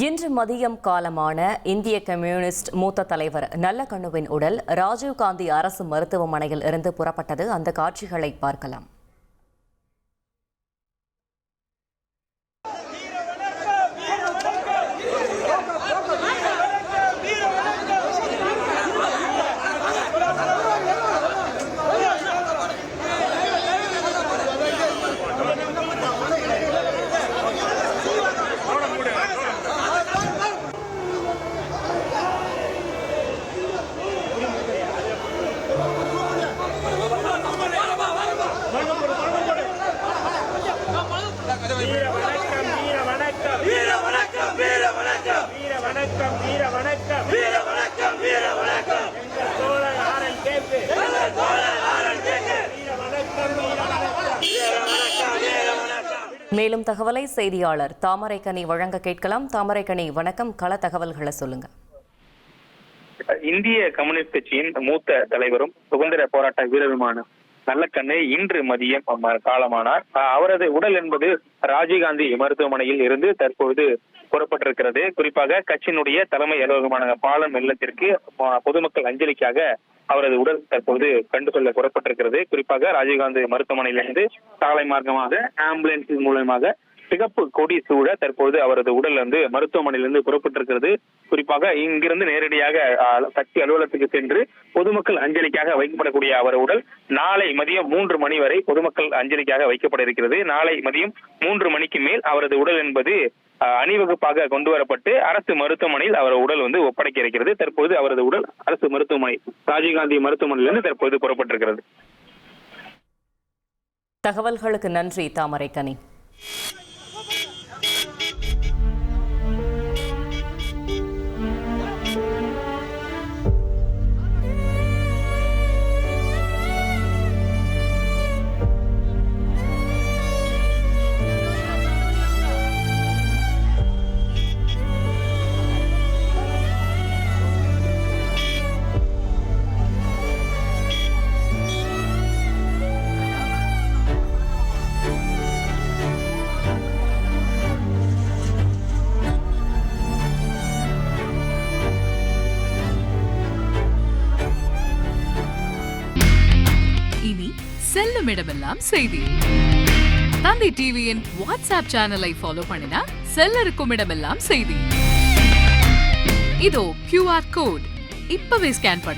இன்று மதியம் காலமான இந்திய கம்யூனிஸ்ட் மூத்த தலைவர் நல்லக்கண்ணுவின் உடல் ராஜீவ்காந்தி அரசு மருத்துவமனையில் இருந்து புறப்பட்டது. அந்த காட்சிகளை பார்க்கலாம். மேலும் தகவலை செய்தியாளர் தாமரைக்கனி வழங்க கேட்கலாம். தாமரைக்கனி, வணக்கம். கள தகவல்களை சொல்லுங்க. இந்திய கம்யூனிஸ்ட் கட்சியின் மூத்த தலைவரும் சுதந்திர போராட்ட வீரருமான நல்லக்கண்ணு இன்று மதியம் காலமானார். அவரது உடல் என்பது ராஜீவ்காந்தி மருத்துவமனையில் இருந்து தற்பொழுது புறப்பட்டிருக்கிறது. குறிப்பாக கட்சியினுடைய தலைமை அலுவலகமான பாலம் இல்லத்திற்கு பொதுமக்கள் அஞ்சலிக்காக அவரது உடல் தற்போது கண்டு கொள்ள புறப்பட்டிருக்கிறது. குறிப்பாக ராஜீவ்காந்தி மருத்துவமனையிலிருந்து சாலை மார்க்கமாக ஆம்புலன்ஸ் மூலமாக சிகப்பு கொடி சூழ தற்போது அவரது உடல் மருத்துவமனையிலிருந்து புறப்பட்டிருக்கிறது. குறிப்பாக இங்கிருந்து நேரடியாக கட்சி அலுவலகத்துக்கு சென்று பொதுமக்கள் அஞ்சலிக்காக வைக்கப்படக்கூடிய அவர் உடல் நாளை மதியம் 3 மணி வரை பொதுமக்கள் அஞ்சலிக்காக வைக்கப்பட இருக்கிறது. நாளை மதியம் 3 மணிக்கு மேல் அவரது உடல் என்பது அணிவகுப்பாக கொண்டு வரப்பட்டு அரசு மருத்துவமனையில் அவர் உடல் ஒப்படைக்க இருக்கிறது. தற்போது அவரது உடல் அரசு மருத்துவமனை ராஜீவ்காந்தி மருத்துவமனையிலிருந்து தற்போது புறப்பட்டிருக்கிறது. தகவல்களுக்கு நன்றி தாமரைக்கனி. இனி செல்லும் இடமெல்லாம் செய்தி. தந்தி டிவியின் வாட்ஸ்அப் சேனலை ஃபாலோ பண்ணினா செல்ல இருக்கும் இடமெல்லாம் செய்தி. இதோ QR கோட் இப்பவே ஸ்கேன் பண்ணுங்க.